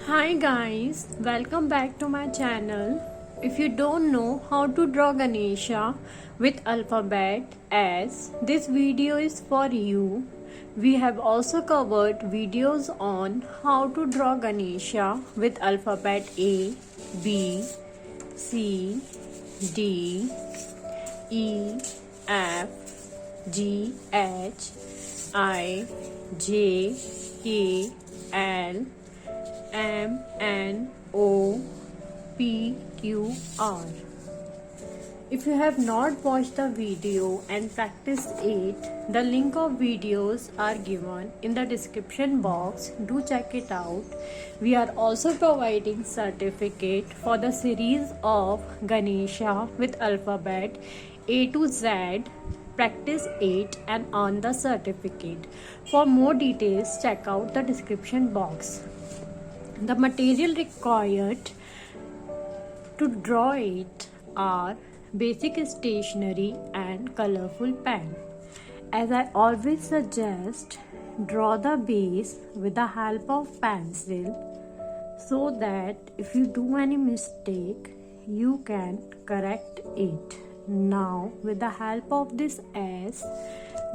Hi guys, welcome back to my channel. If you don't know how to draw Ganesha with alphabet S, this video is for you. We have also covered videos on how to draw Ganesha with alphabet A, B, C, D, E, F, G, H, I, J, K, L, M, N, O, P, Q, R. If you have not watched the video and practiced it, the link of videos are given in the description box. Do check it out. We are also providing certificate for the series of Ganesha with alphabet A to Z. Practice it and earn the certificate. For more details, check out the description box. The material required to draw it are basic stationery and colorful pen. As I always suggest, draw the base with the help of pencil so that if you do any mistake, you can correct it. Now, with the help of this S,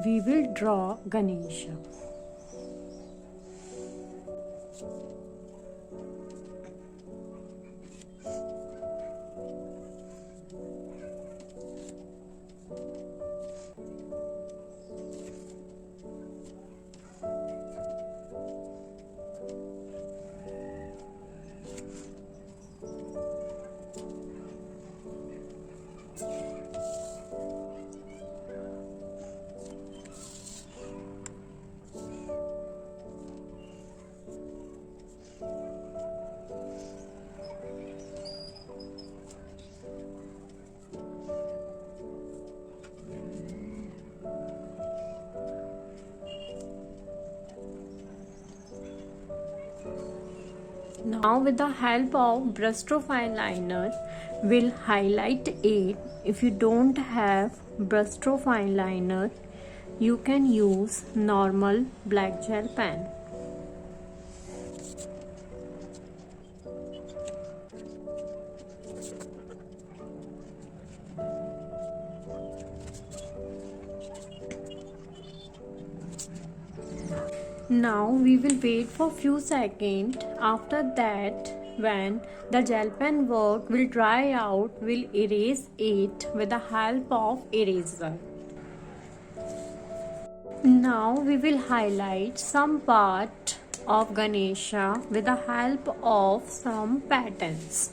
we will draw Ganesha. Now with the help of brushstroke eyeliner, we'll highlight it. If you don't have brushstroke eyeliner, you can use normal black gel pen. Now we will wait for few seconds. After that, when the gel pen work will dry out, we'll erase it with the help of eraser. Now we will highlight some part of Ganesha with the help of some patterns.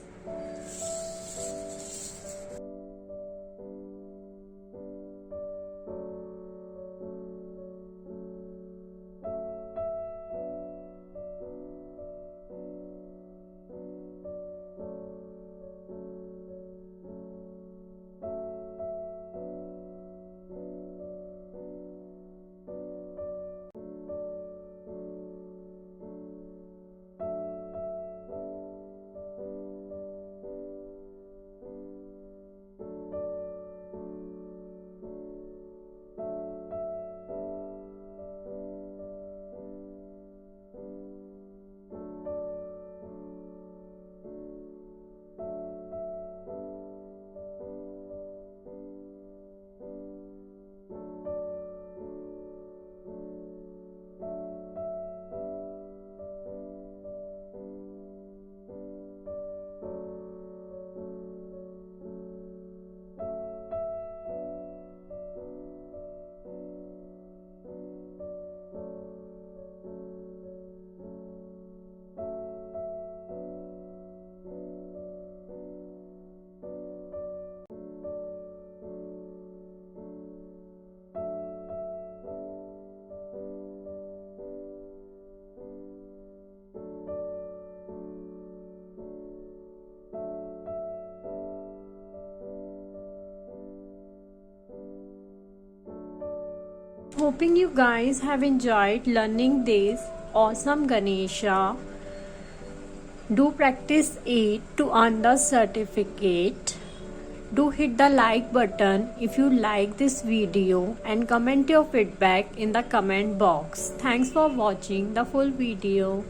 Hoping you guys have enjoyed learning this awesome Ganesha. Do practice it to earn the certificate. Do hit the like button if you like this video and comment your feedback in the comment box. Thanks for watching the full video.